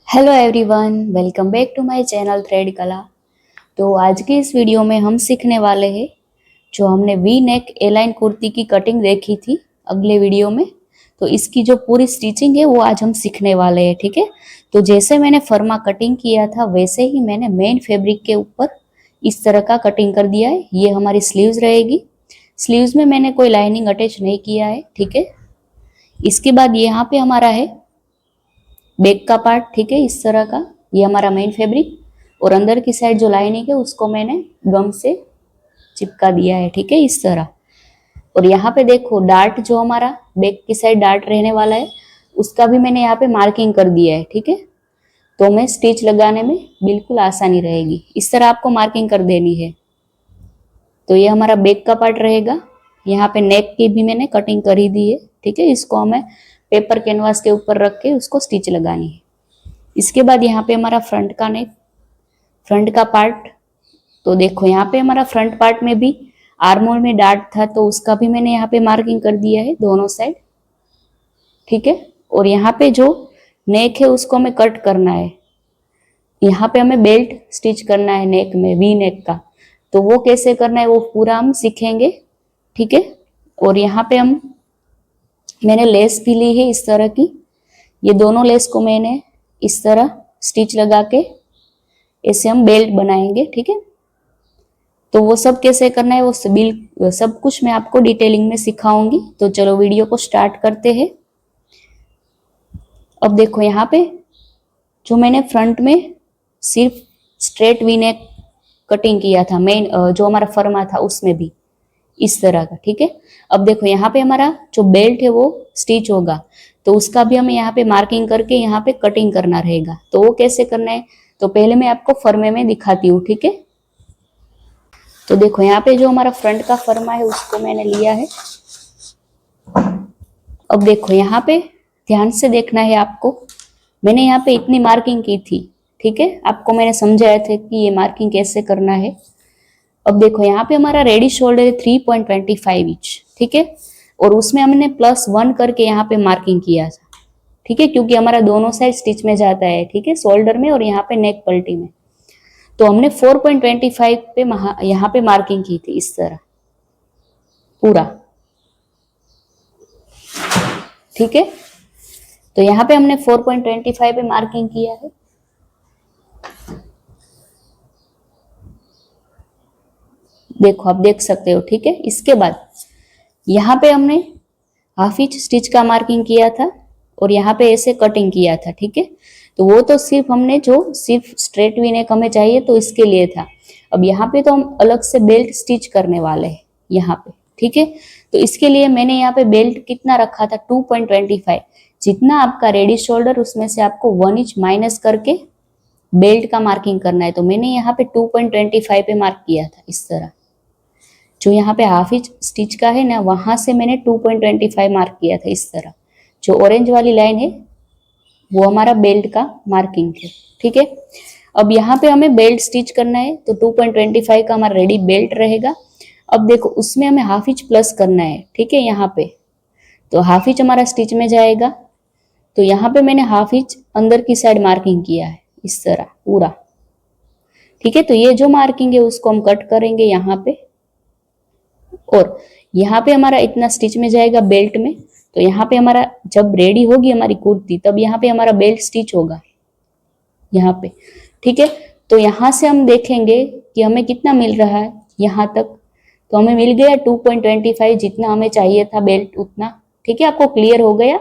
Hello everyone, welcome back to my channel thread Kala. तो आज की इस वीडियो में हम सीखने वाले हैं जो हमने वी नेक ए लाइन कुर्ती की कटिंग देखी थी अगले वीडियो में। तो इसकी जो पूरी स्टिचिंग है वो आज हम सीखने वाले हैं, ठीक है। तो जैसे मैंने फर्मा कटिंग किया था वैसे ही मैंने मेन फैब्रिक के ऊपर इस तरह का कटिंग कर दिया है। ये हमारी स्लीव्स रहेगी। स्लीव्स में मैंने कोई लाइनिंग अटैच नहीं किया है, ठीक है। इसके बाद यहाँ पे हमारा है बैक का पार्ट, ठीक है, इस तरह का। ये हमारा मेन फैब्रिक और अंदर की साइड जो लाइनिंग है उसको मैंने गम से चिपका दिया है, ठीक है, इस तरह। और यहाँ पे देखो डार्ट जो हमारा बैक की साइड डार्ट रहने वाला है उसका भी मैंने यहाँ पे मार्किंग कर दिया है, ठीक है। तो मैं स्टिच लगाने में बिल्कुल आसानी रहेगी। इस तरह आपको मार्किंग कर देनी है। तो ये हमारा बैक का पार्ट रहेगा। यहाँ पे नेक की भी मैंने कटिंग कर ही दी है, ठीक है। इसको हमें पेपर कैनवास के ऊपर रख के उसको स्टिच लगानी है। इसके बाद यहाँ पे हमारा फ्रंट का नेक, फ्रंट का पार्ट। तो देखो यहाँ पे हमारा फ्रंट पार्ट में भी आर्मोल में डार्ट था तो उसका भी मैंने यहाँ पे मार्किंग कर दिया है दोनों साइड, ठीक है। और यहाँ पे जो नेक है उसको हमें कट करना है। यहाँ पे हमें बेल्ट स्टिच करना है नेक में, वी नेक का। तो वो कैसे करना है वो पूरा हम सीखेंगे, ठीक है। और यहाँ पे मैंने लेस भी ली है इस तरह की। ये दोनों लेस को मैंने इस तरह स्टिच लगा के ऐसे हम बेल्ट बनाएंगे, ठीक है। तो वो सब कैसे करना है वो सब कुछ मैं आपको डिटेलिंग में सिखाऊंगी। तो चलो वीडियो को स्टार्ट करते हैं। अब देखो यहाँ पे जो मैंने फ्रंट में सिर्फ स्ट्रेट वी नेक कटिंग किया था, मेन जो हमारा फर्मा था उसमें भी इस तरह का, ठीक है। अब देखो यहाँ पे हमारा जो बेल्ट है वो स्टिच होगा तो उसका भी हमें यहाँ पे मार्किंग करके यहाँ पे कटिंग करना रहेगा। तो वो कैसे करना है तो पहले मैं आपको फर्मे में दिखाती हूँ, ठीक है। तो देखो यहाँ पे जो हमारा फ्रंट का फर्मा है उसको मैंने लिया है। अब देखो यहाँ पे ध्यान से देखना है आपको। मैंने यहाँ पे इतनी मार्किंग की थी, ठीक है। आपको मैंने समझाया था कि ये मार्किंग कैसे करना है। अब देखो यहाँ पे हमारा रेडी शोल्डर है 3.25 इंच, ठीक है। और उसमें हमने +1 करके यहाँ पे मार्किंग किया था, ठीक है, क्योंकि हमारा दोनों साइड स्टिच में जाता है, ठीक है, शोल्डर में और यहाँ पे नेक पल्टी में। तो हमने 4.25 पे यहाँ पे मार्किंग की थी इस तरह पूरा, ठीक है। तो यहाँ पे हमने 4.25 पे मार्किंग किया है। देखो आप देख सकते हो, ठीक है। इसके बाद यहाँ पे हमने हाफ इंच स्टिच का मार्किंग किया था और यहाँ पे ऐसे कटिंग किया था, ठीक है। तो वो तो सिर्फ हमने जो सिर्फ स्ट्रेट वी नेक हमें चाहिए तो इसके लिए था। अब यहाँ पे तो हम अलग से बेल्ट स्टिच करने वाले हैं यहाँ पे, ठीक है। तो इसके लिए मैंने यहाँ पे बेल्ट कितना रखा था 2.25। जितना आपका रेडी शोल्डर उसमें से आपको 1 इंच माइनस करके बेल्ट का मार्किंग करना है। तो मैंने यहाँ पे 2.25 पे मार्क किया था इस तरह। जो यहाँ पे हाफ इंच स्टिच का है ना वहां से मैंने 2.25 मार्क किया था इस तरह। जो ऑरेंज वाली लाइन है वो हमारा बेल्ट का मार्किंग है, ठीक है। अब यहाँ पे हमें बेल्ट स्टिच करना है तो 2.25 का हमारा रेडी बेल्ट रहेगा। अब देखो उसमें हमें हाफ इंच प्लस करना है, ठीक है। यहाँ पे तो हाफ इंच हमारा स्टिच में जाएगा। तो यहाँ पे मैंने हाफ इंच अंदर की साइड मार्किंग किया है इस तरह पूरा, ठीक है। तो ये जो मार्किंग है उसको हम कट करेंगे यहाँ पे। और यहाँ पे हमारा इतना स्टिच में जाएगा बेल्ट में। तो यहाँ पे हमारा जब रेडी होगी हमारी कुर्ती तब यहाँ पे हमारा बेल्ट स्टिच होगा यहाँ पे, ठीक है। तो यहाँ से हम देखेंगे कि हमें कितना मिल रहा है यहाँ तक। तो हमें मिल गया 2.25, जितना हमें चाहिए था बेल्ट उतना, ठीक है। आपको क्लियर हो गया।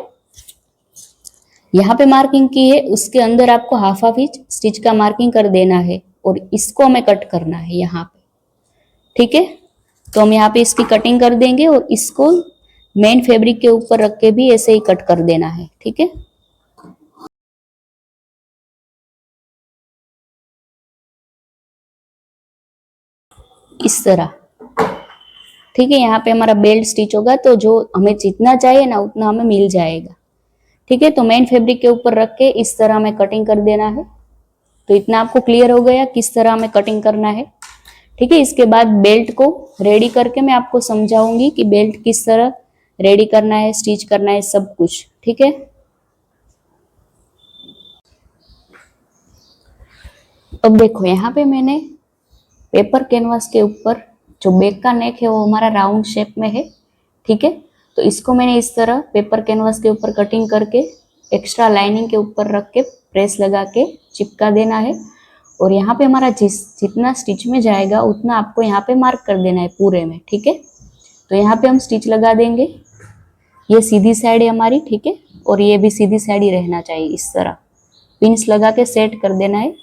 यहाँ पे मार्किंग की है उसके अंदर आपको हाफ इंच स्टिच का मार्किंग कर देना है और इसको हमें कट करना है यहाँ पे, ठीक है। तो हम यहाँ पे इसकी कटिंग कर देंगे और इसको मेन फैब्रिक के ऊपर रख के भी ऐसे ही कट कर देना है, ठीक है। इस तरह, ठीक है। यहाँ पे हमारा बेल्ट स्टिच होगा तो जो हमें जितना चाहिए ना उतना हमें मिल जाएगा, ठीक है। तो मेन फैब्रिक के ऊपर रख के इस तरह हमें कटिंग कर देना है। तो इतना आपको क्लियर हो गया किस तरह हमें कटिंग करना है, ठीक है। इसके बाद बेल्ट को रेडी करके मैं आपको समझाऊंगी कि बेल्ट किस तरह रेडी करना है, स्टिच करना है, सब कुछ, ठीक है। अब देखो यहाँ पे मैंने पेपर कैनवास के ऊपर जो बैक का नेक है वो हमारा राउंड शेप में है, ठीक है। तो इसको मैंने इस तरह पेपर कैनवास के ऊपर कटिंग करके एक्स्ट्रा लाइनिंग के ऊपर रख के प्रेस लगा के चिपका देना है। और यहाँ पे हमारा जितना स्टिच में जाएगा उतना आपको यहाँ पे मार्क कर देना है पूरे में, ठीक है। तो यहाँ पे हम स्टिच लगा देंगे। ये सीधी साइड है हमारी, ठीक है, और ये भी सीधी साइड ही रहना चाहिए। इस तरह पिंस लगा के सेट कर देना है।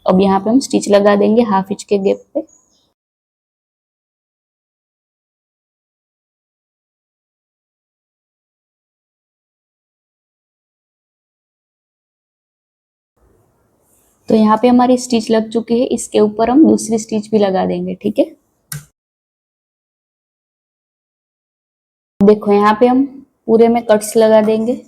अब यहाँ पे हम स्टिच लगा देंगे हाफ इंच के गैप पे। तो यहाँ पे हमारी स्टिच लग चुकी है, इसके ऊपर हम दूसरी स्टिच भी लगा देंगे, ठीक है। देखो यहाँ पे हम पूरे में कट्स लगा देंगे।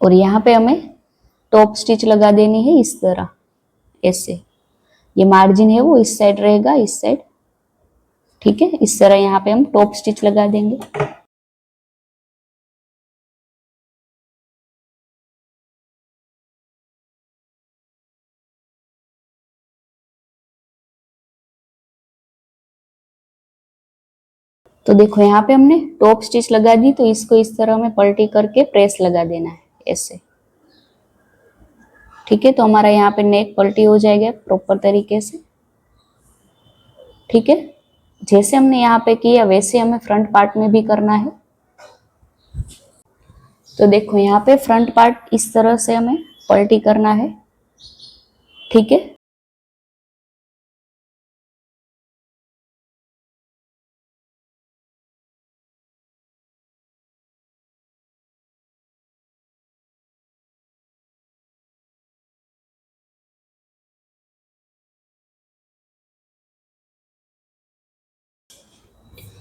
और यहाँ पे हमें टॉप स्टिच लगा देनी है इस तरह, ऐसे। ये मार्जिन है वो इस साइड रहेगा, इस साइड, ठीक है। इस तरह यहाँ पे हम टॉप स्टिच लगा देंगे। तो देखो यहाँ पे हमने टॉप स्टिच लगा दी, तो इसको इस तरह में पलटी करके प्रेस लगा देना है ऐसे, ठीक है। तो हमारा यहाँ पे नेक पलटी हो जाएगा प्रॉपर तरीके से, ठीक है। जैसे हमने यहाँ पे किया वैसे हमें फ्रंट पार्ट में भी करना है। तो देखो यहाँ पे फ्रंट पार्ट इस तरह से हमें पलटी करना है, ठीक है।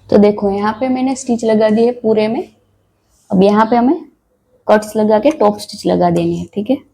तो देखो यहाँ पे मैंने स्टिच लगा दी है पूरे में। अब यहाँ पे हमें कट्स लगा के टॉप स्टिच लगा देनी है, ठीक है।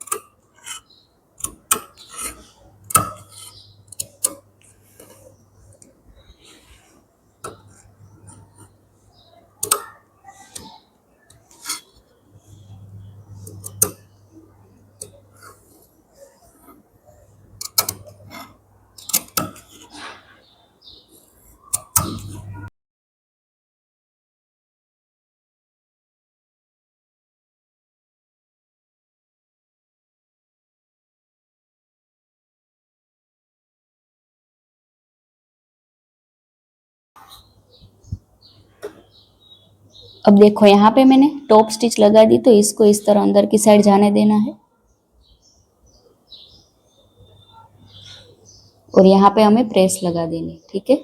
अब देखो यहाँ पे मैंने टॉप स्टिच लगा दी, तो इसको इस तरह अंदर की साइड जाने देना है। और यहाँ पे हमें प्रेस लगा देनी, ठीक है।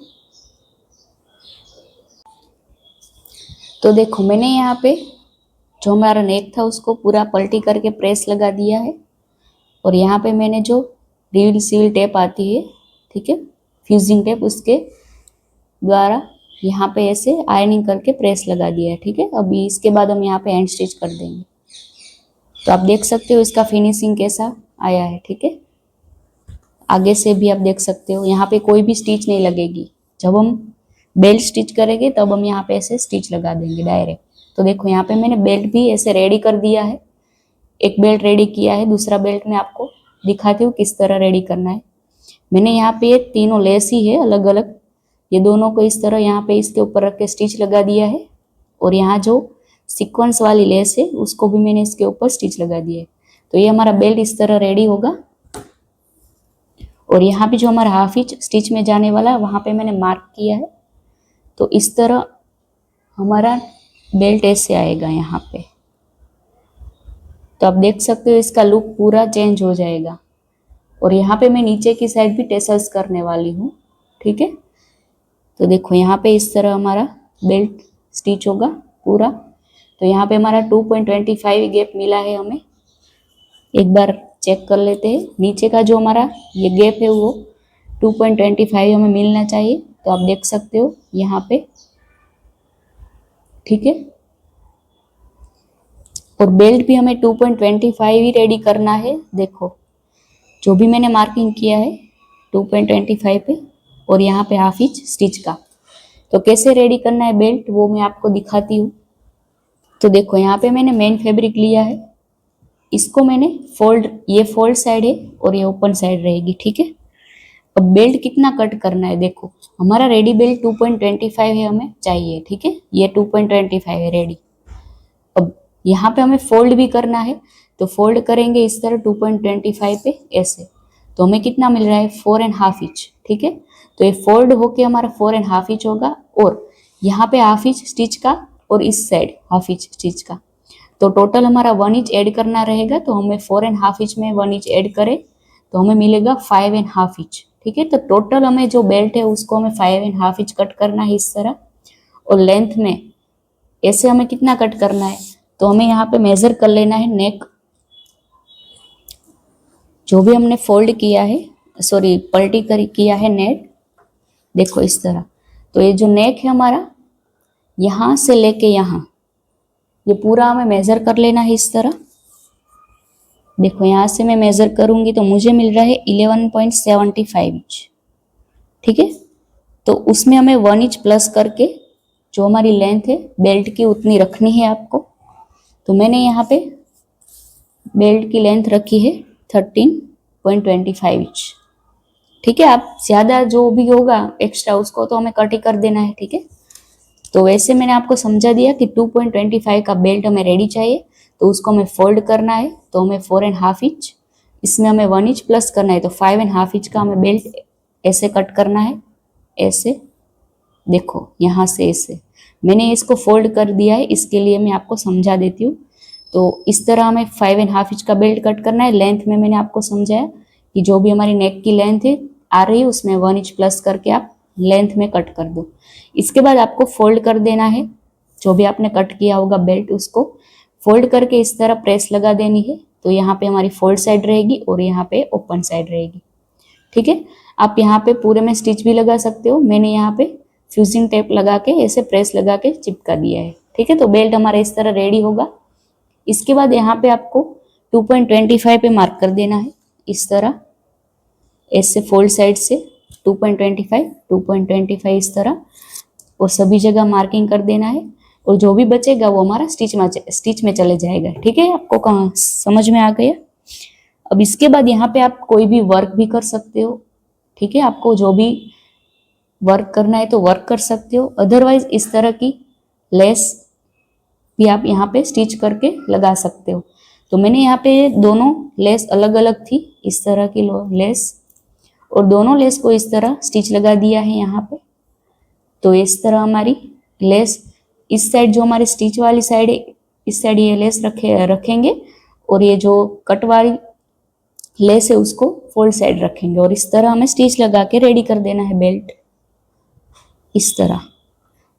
तो देखो मैंने यहाँ पे जो हमारा नेक था उसको पूरा पलटी करके प्रेस लगा दिया है। और यहाँ पे मैंने जो रील सील टेप आती है, ठीक है, फ्यूजिंग टेप, उसके द्वारा यहाँ पे ऐसे आयरनिंग करके प्रेस लगा दिया है, ठीक है। अभी इसके बाद हम यहाँ पे एंड स्टिच कर देंगे। तो आप देख सकते हो इसका फिनिशिंग कैसा आया है, ठीक है। आगे से भी आप देख सकते हो यहाँ पे कोई भी स्टिच नहीं लगेगी। जब हम बेल्ट स्टिच करेंगे तब हम यहाँ पे ऐसे स्टिच लगा देंगे डायरेक्ट। तो देखो यहाँ पे मैंने बेल्ट भी ऐसे रेडी कर दिया है। एक बेल्ट रेडी किया है, दूसरा बेल्ट मैं आपको दिखाती हूँ किस तरह रेडी करना है। मैंने यहाँ पे तीनों लेस ही है अलग अलग, ये दोनों को इस तरह यहाँ पे इसके ऊपर रख के स्टिच लगा दिया है। और यहाँ जो सीक्वेंस वाली लेस है उसको भी मैंने इसके ऊपर स्टिच लगा दिया है। तो ये हमारा बेल्ट इस तरह रेडी होगा। और यहाँ पे जो हमारा हाफ इंच स्टिच में जाने वाला है वहाँ पे मैंने मार्क किया है। तो इस तरह हमारा बेल्ट ऐसे आएगा यहाँ पे। तो आप देख सकते हो इसका लुक पूरा चेंज हो जाएगा। और यहाँ पे मैं नीचे की साइड भी टेसल्स करने वाली हूँ, ठीक है। तो देखो यहाँ पे इस तरह हमारा बेल्ट स्टिच होगा पूरा। तो यहाँ पे हमारा 2.25 गैप मिला है हमें। एक बार चेक कर लेते हैं। नीचे का जो हमारा ये गैप है वो 2.25 हमें मिलना चाहिए। तो आप देख सकते हो यहाँ पे, ठीक है। और बेल्ट भी हमें 2.25 ही रेडी करना है। देखो जो भी मैंने मार्किंग किया है 2.25 पे, और यहाँ पे हाफ इंच स्टिच का। तो कैसे रेडी करना है बेल्ट वो मैं आपको दिखाती हूँ। तो देखो यहाँ पे मैंने मेन फैब्रिक लिया है, इसको मैंने फोल्ड, ये फोल्ड साइड है और ये ओपन साइड रहेगी, ठीक है। अब बेल्ट कितना कट करना है, देखो हमारा रेडी बेल्ट 2.25 है हमें चाहिए, ठीक है, ये 2.25 है रेडी। अब यहाँ पे हमें फोल्ड भी करना है, तो फोल्ड करेंगे इस तरह 2.25 पे ऐसे, तो हमें कितना मिल रहा है 4.5 इंच, ठीक है। तो ये फोल्ड होके हमारा 4.5 इंच होगा और यहाँ पे हाफ इंच स्टिच का और इस साइड हाफ इंच स्टिच का, तो टोटल हमारा 1 इंच ऐड करना रहेगा। तो हमें 4.5 इंच में 1 इंच ऐड करें तो हमें मिलेगा 5.5 इंच, ठीक है। तो टोटल हमें जो बेल्ट है उसको हमें 5.5 इंच कट करना है इस तरह। और लेंथ में ऐसे हमें कितना कट करना है, तो हमें यहाँ पे मेजर कर लेना है नेक, जो भी हमने फोल्ड किया है, सॉरी पलटी कर किया है नेक, देखो इस तरह। तो ये जो नेक है हमारा यहाँ से लेके यहाँ, ये पूरा हमें मेजर कर लेना है इस तरह। देखो यहाँ से मैं मेजर करूंगी तो मुझे मिल रहा है 11.75 इंच, ठीक है। तो उसमें हमें 1 इंच प्लस करके जो हमारी लेंथ है बेल्ट की उतनी रखनी है आपको। तो मैंने यहाँ पे बेल्ट की लेंथ रखी है 13.25 इंच, ठीक है। आप ज़्यादा जो भी होगा एक्स्ट्रा उसको तो हमें कट ही कर देना है, ठीक है। तो वैसे मैंने आपको समझा दिया कि 2.25 का बेल्ट हमें रेडी चाहिए, तो उसको हमें फोल्ड करना है, तो हमें 4.5 इंच, इसमें हमें 1 इंच प्लस करना है, तो 5.5 इंच का हमें बेल्ट ऐसे कट करना है, ऐसे देखो यहाँ से ऐसे मैंने इसको फोल्ड कर दिया है, इसके लिए मैं आपको समझा देती हूँ। तो इस तरह हमें 5.5 इंच का बेल्ट कट करना है। लेंथ में मैंने आपको समझाया कि जो भी हमारी नेक की लेंथ है आ रही है उसमें 1 इंच प्लस करके आप लेंथ में कट कर दो। इसके बाद आपको फोल्ड कर देना है, जो भी आपने कट किया होगा बेल्ट उसको फोल्ड करके इस तरह प्रेस लगा देनी है। तो यहाँ पे हमारी फोल्ड साइड रहेगी और यहाँ पे ओपन साइड रहेगी, ठीक है। आप यहाँ पे पूरे में स्टिच भी लगा सकते हो, मैंने यहाँ पे फ्यूजिंग टेप लगा के ऐसे प्रेस लगा के चिपका दिया है, ठीक है। तो बेल्ट हमारा इस तरह रेडी होगा। इसके बाद यहाँ पे आपको 2.25 पे मार्क कर देना है इस तरह, ऐसे फोल्ड साइड से 2.25 इस तरह, और सभी जगह मार्किंग कर देना है। और जो भी बचेगा वो हमारा स्टिच में चले जाएगा, ठीक है। आपको कहाँ समझ में आ गया। अब इसके बाद यहाँ पे आप कोई भी वर्क भी कर सकते हो, ठीक है। आपको जो भी वर्क करना है तो वर्क कर सकते हो, अदरवाइज इस तरह की लेस भी आप यहाँ पे स्टिच करके लगा सकते हो। तो मैंने यहाँ पे दोनों लेस अलग अलग थी, इस तरह की लेस, और दोनों लेस को इस तरह स्टिच लगा दिया है यहाँ पे। तो इस तरह हमारी लेस इस साइड जो हमारी स्टिच वाली साइड है इस साइड ये लेस रखेंगे, और ये जो कट वाली लेस है उसको फोल्ड साइड रखेंगे, और इस तरह हमें स्टिच लगा के रेडी कर देना है बेल्ट इस तरह।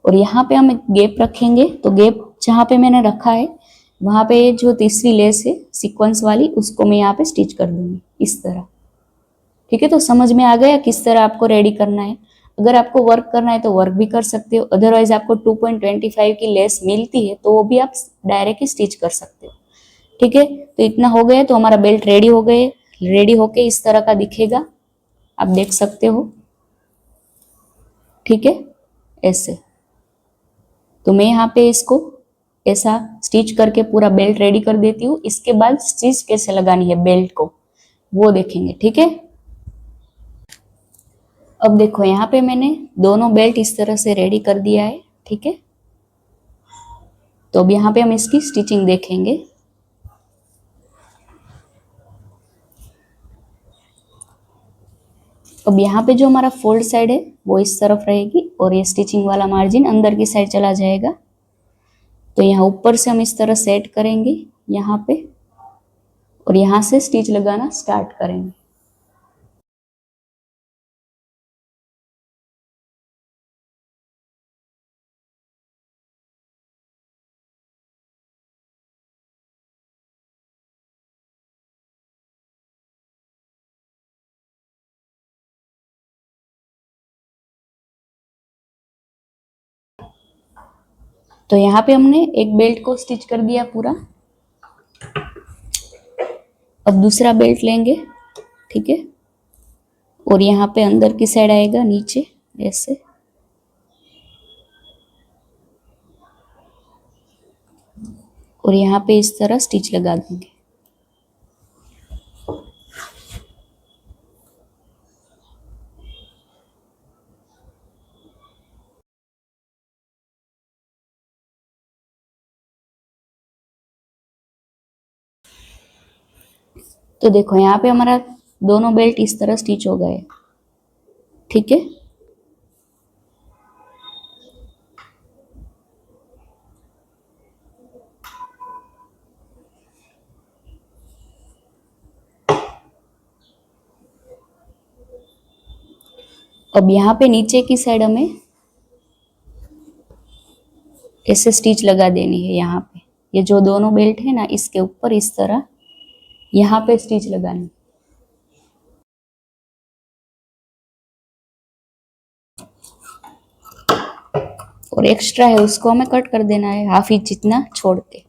और यहाँ पे हम गैप रखेंगे, तो गैप जहाँ पे मैंने रखा है वहाँ पे जो तीसरी लेस है सीक्वेंस वाली उसको मैं यहाँ पे स्टिच कर दूंगी इस तरह, ठीक है। तो समझ में आ गया किस तरह आपको रेडी करना है। अगर आपको वर्क करना है तो वर्क भी कर सकते हो, अदरवाइज आपको 2.25 की लेस मिलती है तो वो भी आप डायरेक्ट स्टिच कर सकते हो, ठीक है। तो इतना हो गया, तो हमारा बेल्ट रेडी हो गए, रेडी होके इस तरह का दिखेगा, आप देख सकते हो, ठीक है, ऐसे। तो मैं यहाँ पे इसको ऐसा स्टिच करके पूरा बेल्ट रेडी कर देती हूँ। इसके बाद स्टिच कैसे लगानी है बेल्ट को वो देखेंगे, ठीक है। अब देखो यहाँ पे मैंने दोनों बेल्ट इस तरह से रेडी कर दिया है, ठीक है। तो अब यहाँ पे हम इसकी स्टिचिंग देखेंगे। अब यहाँ पे जो हमारा फोल्ड साइड है वो इस तरफ रहेगी और ये स्टिचिंग वाला मार्जिन अंदर की साइड चला जाएगा। तो यहाँ ऊपर से हम इस तरह सेट करेंगे यहाँ पे, और यहाँ से स्टिच लगाना स्टार्ट करेंगे। तो यहाँ पे हमने एक बेल्ट को स्टिच कर दिया पूरा। अब दूसरा बेल्ट लेंगे, ठीक है, और यहाँ पे अंदर की साइड आएगा नीचे ऐसे। और यहाँ पे इस तरह स्टिच लगा देंगे। तो देखो यहाँ पे हमारा दोनों बेल्ट इस तरह स्टिच हो गए, ठीक है। अब यहाँ पे नीचे की साइड हमें ऐसे स्टिच लगा देनी है। यहाँ पे ये जो दोनों बेल्ट है ना, इसके ऊपर इस तरह यहाँ पे स्टिच लगानी। और एक्स्ट्रा है उसको हमें कट कर देना है, हाफ इंच जितना छोड़ के।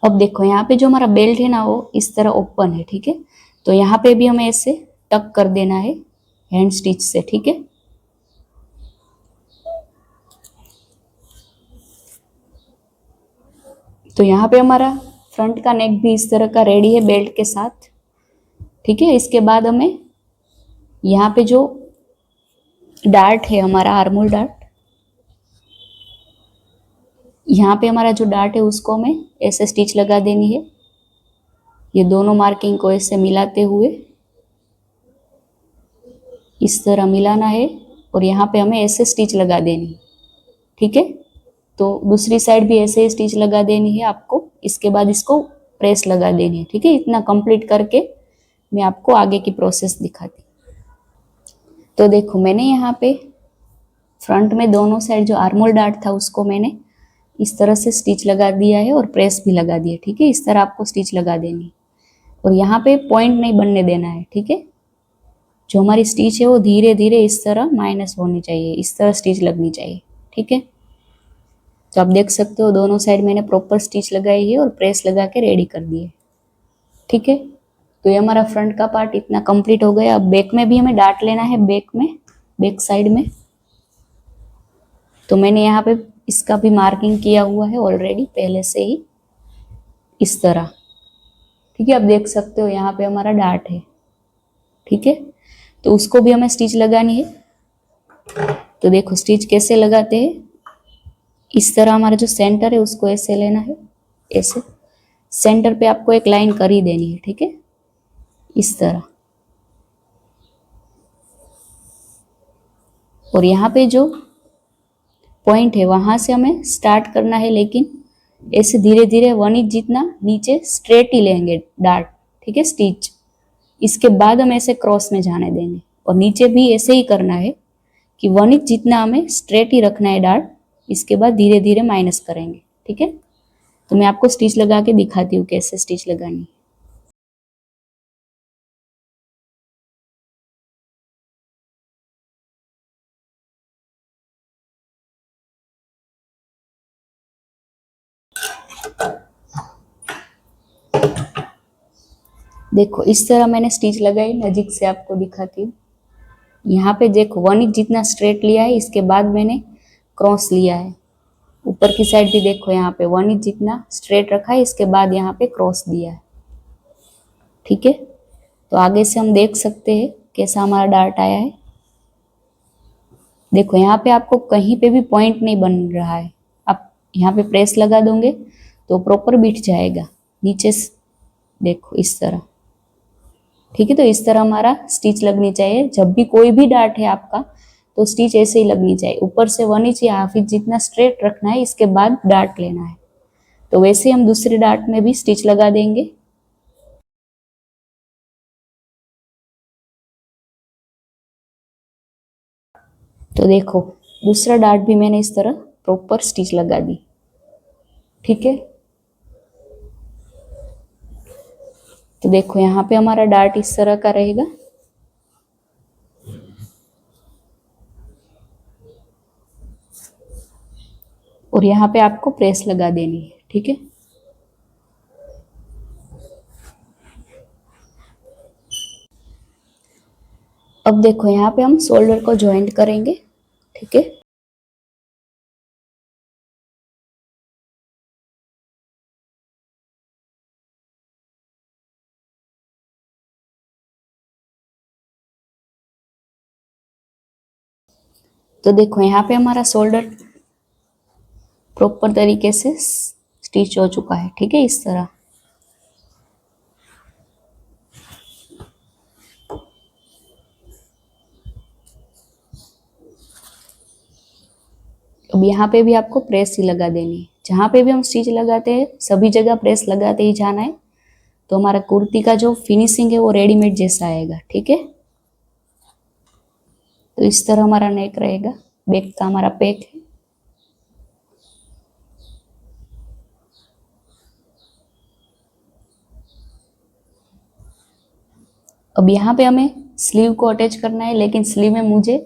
अब देखो यहाँ पे जो हमारा बेल्ट है ना, वो इस तरह ओपन है, ठीक है। तो यहाँ पे भी हमें ऐसे टक कर देना है हैंड स्टिच से, ठीक है। तो यहाँ पे हमारा फ्रंट का नेक भी इस तरह का रेडी है बेल्ट के साथ, ठीक है। इसके बाद हमें यहाँ पे जो डार्ट है हमारा आर्मोल डार्ट, यहाँ पे हमारा जो डार्ट है उसको हमें ऐसे स्टिच लगा देनी है। ये दोनों मार्किंग को ऐसे मिलाते हुए इस तरह मिलाना है। और यहाँ पे हमें ऐसे स्टिच लगा देनी है, ठीक है। तो दूसरी साइड भी ऐसे ही स्टिच लगा देनी है आपको। इसके बाद इसको प्रेस लगा देनी है, ठीक है। इतना कंप्लीट करके मैं आपको आगे की प्रोसेस दिखाती। तो देखो मैंने यहाँ पे फ्रंट में दोनों साइड जो आर्मोल डार्ट था उसको मैंने इस तरह से स्टिच लगा दिया है और प्रेस भी लगा दिया, ठीक है। इस तरह आपको स्टिच लगा देनी और यहाँ पे पॉइंट नहीं बनने देना है, ठीक है। जो हमारी स्टिच है वो धीरे धीरे इस तरह माइनस होनी चाहिए, इस तरह स्टिच लगनी चाहिए, ठीक है। तो आप देख सकते हो दोनों साइड मैंने प्रॉपर स्टिच लगाई है और प्रेस लगा के रेडी कर दी है, ठीक है। तो ये हमारा फ्रंट का पार्ट इतना कंप्लीट हो गया। अब बैक में भी हमें डार्ट लेना है, बैक में, बैक साइड में। तो मैंने यहाँ पे इसका भी मार्किंग किया हुआ है ऑलरेडी पहले से ही, इस तरह, ठीक है। आप देख सकते हो यहाँ पे हमारा डार्ट है, ठीक है। तो उसको भी हमें स्टिच लगानी है। तो देखो स्टिच कैसे लगाते हैं। इस तरह हमारा जो सेंटर है उसको ऐसे लेना है, ऐसे सेंटर पे आपको एक लाइन कर ही देनी है, ठीक है, इस तरह। और यहाँ पे जो पॉइंट है वहां से हमें स्टार्ट करना है, लेकिन ऐसे धीरे धीरे 1 इंच जितना नीचे स्ट्रेट ही लेंगे डार्ट, ठीक है, स्टिच। इसके बाद हम ऐसे क्रॉस में जाने देंगे। और नीचे भी ऐसे ही करना है कि 1 इंच जितना हमें स्ट्रेट ही रखना है डार्ट। इसके बाद धीरे धीरे माइनस करेंगे, ठीक है। तो मैं आपको स्टिच लगा के दिखाती हूँ कैसे स्टिच लगानी है। देखो इस तरह मैंने स्टिच लगाई, नजीक से आपको दिखाती हूँ। यहाँ पे देखो 1 इंच जितना स्ट्रेट लिया है, इसके बाद मैंने क्रॉस लिया है। ऊपर की साइड भी देखो यहाँ पे 1 इंच जितना स्ट्रेट रखा है, इसके बाद यहाँ पे क्रॉस दिया है, ठीक है। तो आगे से हम देख सकते हैं कैसा हमारा डार्ट आया है। देखो यहाँ पे आपको कहीं पे भी पॉइंट नहीं बन रहा है। आप यहाँ पे प्रेस लगा दोगे तो प्रॉपर बिठ जाएगा नीचे से, देखो इस तरह, ठीक है। तो इस तरह हमारा स्टिच लगनी चाहिए। जब भी कोई भी डार्ट है आपका तो स्टिच ऐसे ही लगनी चाहिए। ऊपर से 1 इंच या हाफ इंच जितना स्ट्रेट रखना है, इसके बाद डार्ट लेना है। तो वैसे हम दूसरे डार्ट में भी स्टिच लगा देंगे। तो देखो दूसरा डार्ट भी मैंने इस तरह प्रॉपर स्टिच लगा दी, ठीक है। तो देखो यहाँ पे हमारा डार्ट इस तरह का रहेगा। और यहाँ पे आपको प्रेस लगा देनी है, ठीक है। अब देखो यहाँ पे हम शोल्डर को ज्वाइंट करेंगे, ठीक है। तो देखो यहाँ पे हमारा शोल्डर प्रॉपर तरीके से स्टिच हो चुका है, ठीक है, इस तरह। अब यहाँ पे भी आपको प्रेस ही लगा देनी है। जहाँ पे भी हम स्टिच लगाते हैं सभी जगह प्रेस लगाते ही जाना है, तो हमारा कुर्ती का जो फिनिशिंग है वो रेडीमेड जैसा आएगा, ठीक है। तो इस तरह हमारा नेक रहेगा, बैक का हमारा पैक है। अब यहाँ पे हमें स्लीव को अटैच करना है, लेकिन स्लीव में मुझे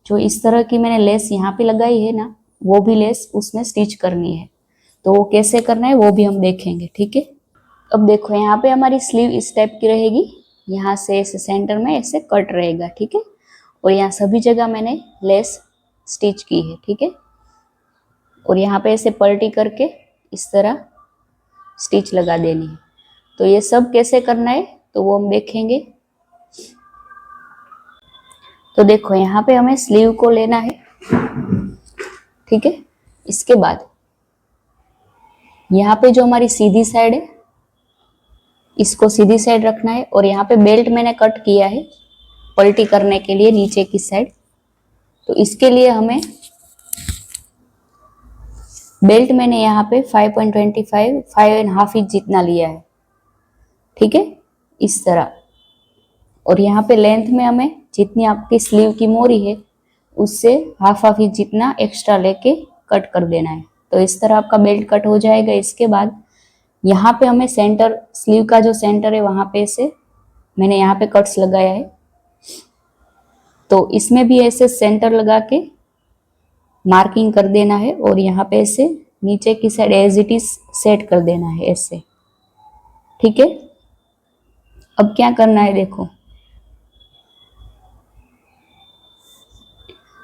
जो इस तरह की मैंने लेस यहाँ पे लगाई है ना, वो भी लेस उसमें स्टिच करनी है। तो वो कैसे करना है वो भी हम देखेंगे, ठीक है। अब देखो यहाँ पे हमारी स्लीव इस टाइप की रहेगी, यहाँ से ऐसे सेंटर में ऐसे कट रहेगा, ठीक है। और यहाँ सभी जगह मैंने लेस स्टिच की है, ठीक है। और यहाँ पे ऐसे पलटी करके इस तरह स्टिच लगा देनी है। तो ये सब कैसे करना है तो वो हम देखेंगे। तो देखो यहाँ पे हमें स्लीव को लेना है, ठीक है। इसके बाद यहाँ पे जो हमारी सीधी साइड है इसको सीधी साइड रखना है, और यहाँ पे बेल्ट मैंने कट किया है पलटी करने के लिए नीचे की साइड। तो इसके लिए हमें बेल्ट मैंने यहाँ पे 5.25 5.5 इंच जितना लिया है, ठीक है, इस तरह। और यहाँ पे लेंथ में हमें जितनी आपकी स्लीव की मोरी है उससे हाफ इंच जितना एक्स्ट्रा लेके कट कर देना है। तो इस तरह आपका बेल्ट कट हो जाएगा। इसके बाद यहाँ पे हमें सेंटर, स्लीव का जो सेंटर है वहां पे से मैंने यहाँ पे कट्स लगाया है, तो इसमें भी ऐसे सेंटर लगा के मार्किंग कर देना है, और यहाँ पे ऐसे नीचे की side as it is set कर देना है ऐसे, ठीक है। अब क्या करना है देखो,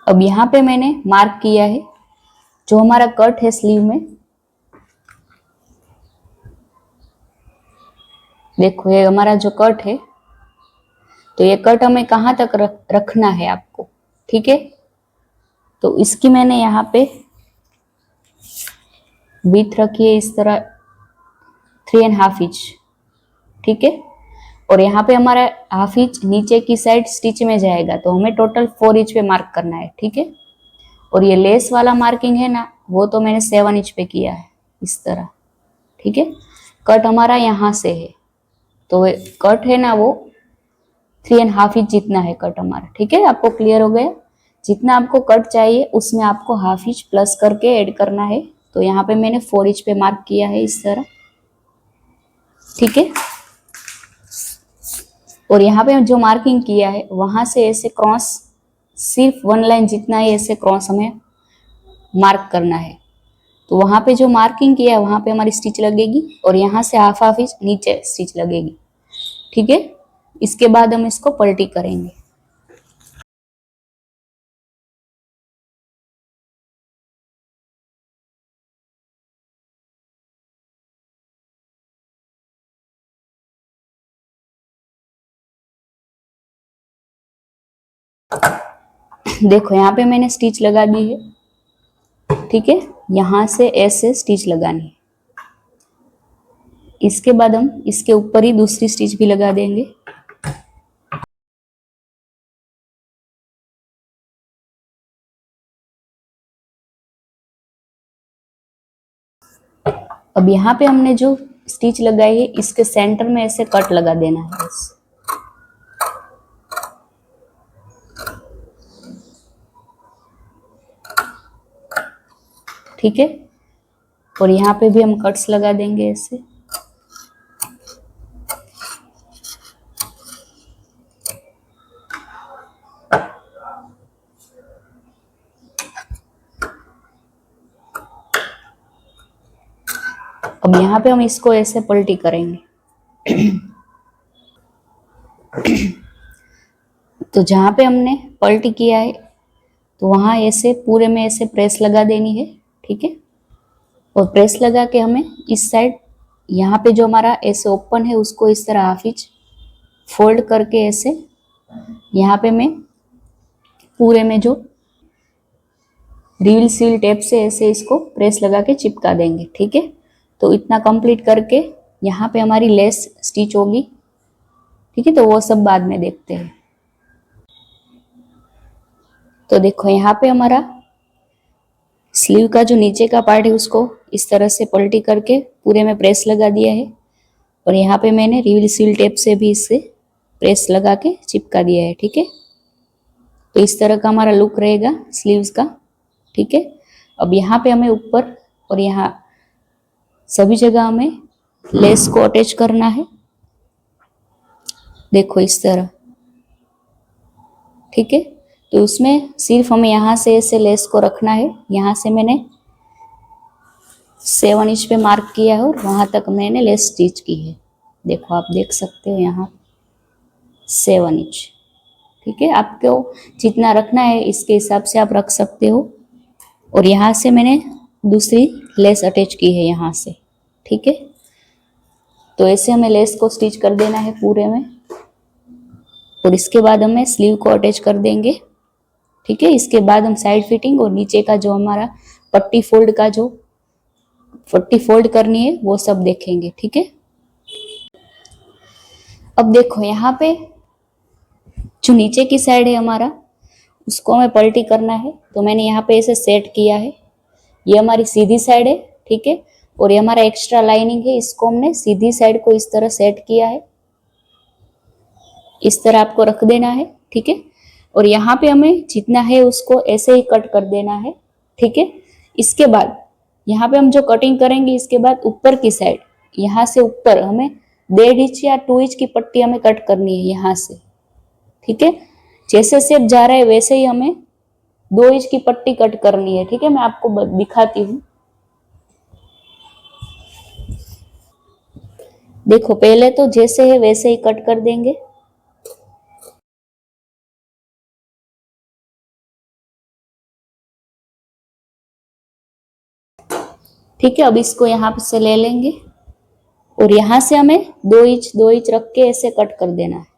अब यहाँ पे मैंने मार्क किया है जो हमारा कट है स्लीव में। देखो ये हमारा जो कट है, तो ये कट हमें कहाँ तक रखना है आपको, ठीक है। तो इसकी मैंने यहाँ पे विड्थ रखी है इस तरह 3.5 इंच, ठीक है। और यहाँ पे हमारा हाफ इंच नीचे की साइड स्टिच में जाएगा, तो हमें टोटल 4 इंच पे मार्क करना है, ठीक है। और ये लेस वाला मार्किंग है ना, वो तो मैंने 7 इंच पे किया है इस तरह, ठीक है। कट हमारा यहाँ से है, तो कट है ना वो 3.5 इंच जितना है कट हमारा, ठीक है। आपको क्लियर हो गया। जितना आपको कट चाहिए उसमें आपको हाफ इंच प्लस करके ऐड करना है। तो यहाँ पे मैंने 4 इंच पे मार्क किया है इस तरह, ठीक है। और यहाँ पे जो मार्किंग किया है वहां से ऐसे क्रॉस सिर्फ 1 लाइन जितना ही ऐसे क्रॉस हमें मार्क करना है। तो वहां पे जो मार्किंग किया है वहां पे हमारी स्टिच लगेगी, और यहाँ से हाफ इंच नीचे स्टिच लगेगी, ठीक है। इसके बाद हम इसको पलटी करेंगे। देखो यहाँ पे मैंने स्टिच लगा दी है, ठीक है। यहाँ से ऐसे स्टिच लगानी है। इसके बाद हम इसके ऊपर ही दूसरी स्टिच भी लगा देंगे। अब यहाँ पे हमने जो स्टिच लगाई है इसके सेंटर में ऐसे कट लगा देना है बस, ठीक है। और यहाँ पे भी हम कट्स लगा देंगे ऐसे। अब यहाँ पे हम इसको ऐसे पलटी करेंगे। तो जहाँ पे हमने पलटी किया है तो वहाँ ऐसे पूरे में ऐसे प्रेस लगा देनी है, ठीक है। और प्रेस लगा के हमें इस साइड यहाँ पे जो हमारा ऐसे ओपन है उसको इस तरह हाफ इंच फोल्ड करके ऐसे यहाँ पे मैं पूरे में जो रील सील टेप से ऐसे इसको प्रेस लगा के चिपका देंगे, ठीक है। तो इतना कंप्लीट करके यहाँ पे हमारी लेस स्टिच होगी, ठीक है। तो वो सब बाद में देखते हैं। तो देखो यहाँ पे हमारा स्लीव का जो नीचे का पार्ट है उसको इस तरह से पलटी करके पूरे में प्रेस लगा दिया है। और यहाँ पे मैंने रील सील टेप से भी इससे प्रेस लगा के चिपका दिया है, ठीक है। तो इस तरह का हमारा लुक रहेगा स्लीव्स का, ठीक है। अब यहाँ पे हमें ऊपर और यहाँ सभी जगह हमें लेस को अटैच करना है, देखो इस तरह, ठीक है। तो उसमें सिर्फ हमें यहाँ से ऐसे लेस को रखना है। यहाँ से मैंने 7 इंच पे मार्क किया है और वहां तक मैंने लेस स्टिच की है, देखो आप देख सकते हो यहाँ 7 इंच, ठीक है। आपको जितना रखना है इसके हिसाब से आप रख सकते हो। और यहाँ से मैंने दूसरी लेस अटैच की है यहाँ से, ठीक है। तो ऐसे हमें लेस को स्टिच कर देना है पूरे में। और इसके बाद हमें स्लीव को अटैच कर देंगे, ठीक है। इसके बाद हम साइड फिटिंग और नीचे का जो हमारा पट्टी फोल्ड का जो पट्टी फोल्ड करनी है वो सब देखेंगे, ठीक है। अब देखो यहाँ पे जो नीचे की साइड है हमारा उसको हमें पलटी करना है। तो मैंने यहाँ पे ऐसे सेट किया है, ये हमारी सीधी साइड है, ठीक है। और ये हमारा एक्स्ट्रा लाइनिंग है, इसको हमने सीधी साइड को इस तरह सेट किया है, इस तरह आपको रख देना है, ठीक है। और यहाँ पे हमें जितना है उसको ऐसे ही कट कर देना है, ठीक है। इसके बाद यहाँ पे हम जो कटिंग करेंगे इसके बाद ऊपर की साइड यहाँ से ऊपर हमें 1.5 इंच या 2 इंच की पट्टी हमें कट करनी है यहाँ से, ठीक है। जैसे शेप जा रहा है वैसे ही हमें 2 इंच की पट्टी कट करनी है, ठीक है। मैं आपको दिखाती हूँ, देखो पहले तो जैसे है वैसे ही कट कर देंगे, ठीक है। अब इसको यहाँ से ले लेंगे और यहाँ से हमें 2 इंच रख के ऐसे कट कर देना है।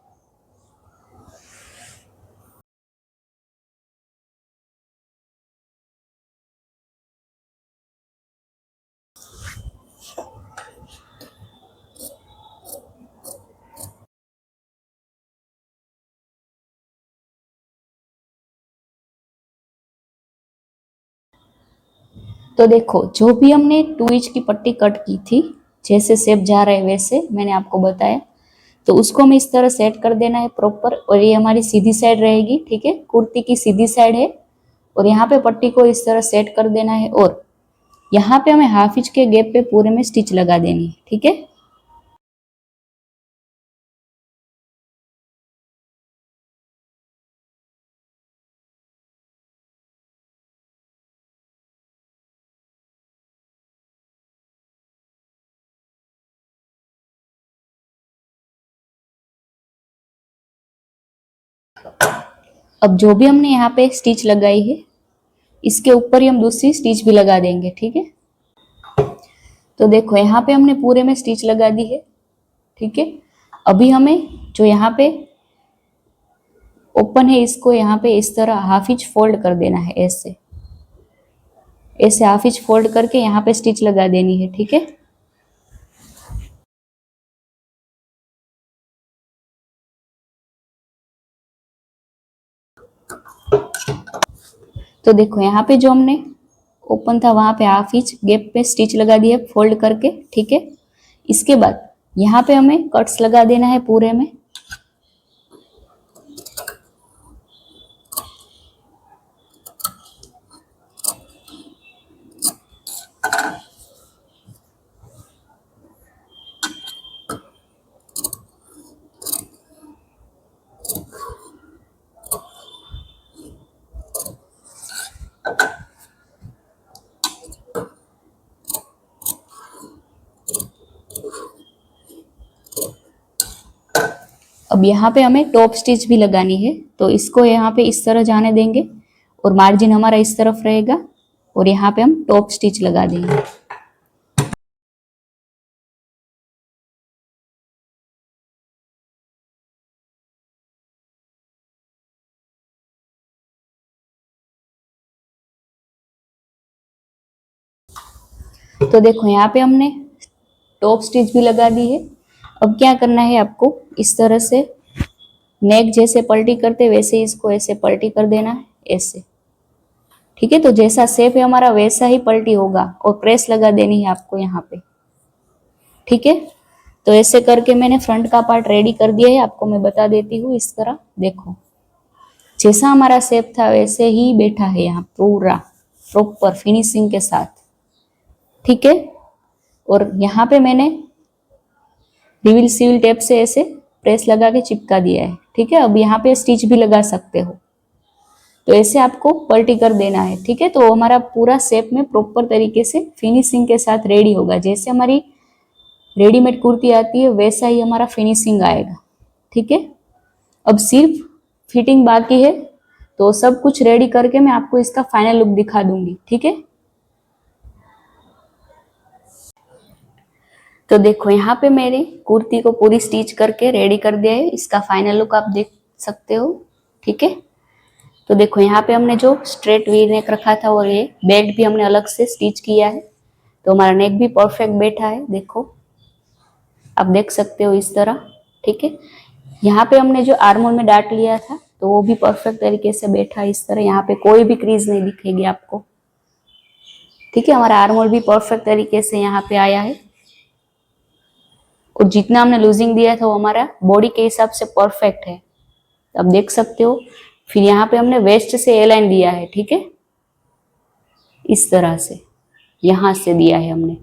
तो देखो जो भी हमने 2 इंच की पट्टी कट की थी, जैसे शेप जा रहा है वैसे मैंने आपको बताया, तो उसको हमें इस तरह सेट कर देना है प्रॉपर। और ये हमारी सीधी साइड रहेगी, ठीक है, कुर्ती की सीधी साइड है। और यहाँ पे पट्टी को इस तरह सेट कर देना है और यहाँ पे हमें हाफ इंच के गैप पे पूरे में स्टिच लगा देनी है, ठीक है। अब जो भी हमने यहाँ पे स्टिच लगाई है इसके ऊपर ही हम दूसरी स्टिच भी लगा देंगे, ठीक है। तो देखो यहाँ पे हमने पूरे में स्टिच लगा दी है, ठीक है। अभी हमें जो यहाँ पे ओपन है इसको यहाँ पे इस तरह हाफ इंच फोल्ड कर देना है, ऐसे ऐसे हाफ इंच फोल्ड करके यहाँ पे स्टिच लगा देनी है, ठीक है। तो देखो यहाँ पे जो हमने ओपन था वहां पे हाफ इंच गैप पे स्टिच लगा दिया फोल्ड करके, ठीक है। इसके बाद यहाँ पे हमें कट्स लगा देना है पूरे में। अब यहाँ पे हमें टॉप स्टिच भी लगानी है, तो इसको यहाँ पे इस तरह जाने देंगे और मार्जिन हमारा इस तरफ रहेगा और यहाँ पे हम टॉप स्टिच लगा देंगे। तो देखो यहाँ पे हमने टॉप स्टिच भी लगा दी है। अब क्या करना है आपको, इस तरह से नेक जैसे पलटी करते वैसे इसको ऐसे पलटी कर देना है, ऐसे। ठीक है, तो जैसा शेप है हमारा वैसा ही पलटी होगा और प्रेस लगा देनी है आपको यहाँ पे। ठीक है, तो ऐसे करके मैंने फ्रंट का पार्ट रेडी कर दिया है, आपको मैं बता देती हूँ। इस तरह देखो, जैसा हमारा शेप था वैसे ही बैठा है यहाँ पूरा प्रॉपर फिनिशिंग के साथ। ठीक है, और यहाँ पे मैंने रिवील सिविल टेप से ऐसे प्रेस लगा के चिपका दिया है। ठीक है, अब यहाँ पे स्टिच भी लगा सकते हो, तो ऐसे आपको पलटी कर देना है। ठीक है, तो हमारा पूरा शेप में प्रॉपर तरीके से फिनिशिंग के साथ रेडी होगा। जैसे हमारी रेडीमेड कुर्ती आती है वैसा ही हमारा फिनिशिंग आएगा। ठीक है, अब सिर्फ फिटिंग बाकी है, तो सब कुछ रेडी करके मैं आपको इसका फाइनल लुक दिखा दूंगी। ठीक है, तो देखो यहाँ पे मेरी कुर्ती को पूरी स्टिच करके रेडी कर दिया है, इसका फाइनल लुक आप देख सकते हो। ठीक है, तो देखो यहाँ पे हमने जो स्ट्रेट वी नेक रखा था और ये बेल्ट भी हमने अलग से स्टिच किया है, तो हमारा नेक भी परफेक्ट बैठा है। देखो आप देख सकते हो इस तरह। ठीक है, यहाँ पे हमने जो आर्मोल में डाट लिया था तो वो भी परफेक्ट तरीके से बैठा है इस तरह, यहाँ पे कोई भी क्रीज नहीं दिखेगी आपको। ठीक है, हमारा आर्मोल भी परफेक्ट तरीके से यहाँ पे आया है और जितना हमने लूजिंग दिया था वो हमारा बॉडी के हिसाब से परफेक्ट है, आप देख सकते हो। फिर यहाँ पे हमने वेस्ट से ए लाइन दिया है। ठीक है, इस तरह से यहाँ से दिया है हमने।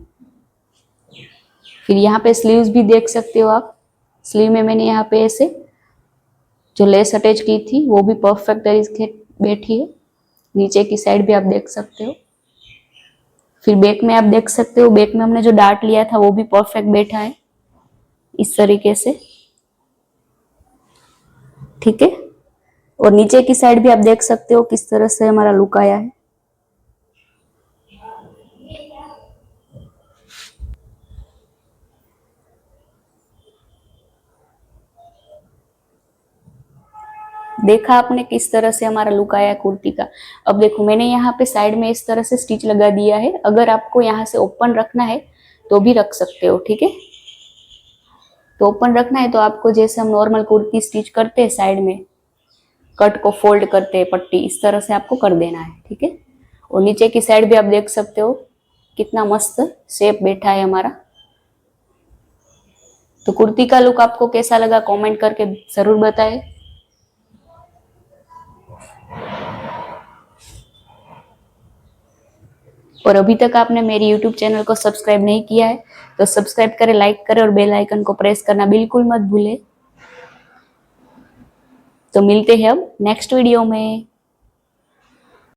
फिर यहाँ पे स्लीव्स भी देख सकते हो आप, स्लीव में मैंने यहाँ पे ऐसे जो लेस अटैच की थी वो भी परफेक्ट तरीके से बैठी है। नीचे की साइड भी आप देख सकते हो। फिर बैक में आप देख सकते हो, बैक में हमने जो डार्ट लिया था वो भी परफेक्ट बैठा है इस तरीके से। ठीक है, और नीचे की साइड भी आप देख सकते हो किस तरह से हमारा लुक आया है। देखा आपने किस तरह से हमारा लुक आया कुर्ती का। अब देखो मैंने यहाँ पे साइड में इस तरह से स्टिच लगा दिया है, अगर आपको यहाँ से ओपन रखना है तो भी रख सकते हो। ठीक है, तो ओपन रखना है तो आपको जैसे हम नॉर्मल कुर्ती स्टिच करते हैं साइड में कट को फोल्ड करते हैं पट्टी, इस तरह से आपको कर देना है। ठीक है, और नीचे की साइड भी आप देख सकते हो कितना मस्त शेप बैठा है हमारा। तो कुर्ती का लुक आपको कैसा लगा कमेंट करके जरूर बताएं। और अभी तक आपने मेरी YouTube चैनल को सब्सक्राइब नहीं किया है तो सब्सक्राइब करें, लाइक करें और बेल आइकन को प्रेस करना बिल्कुल मत भूलें। तो मिलते हैं अब नेक्स्ट वीडियो में।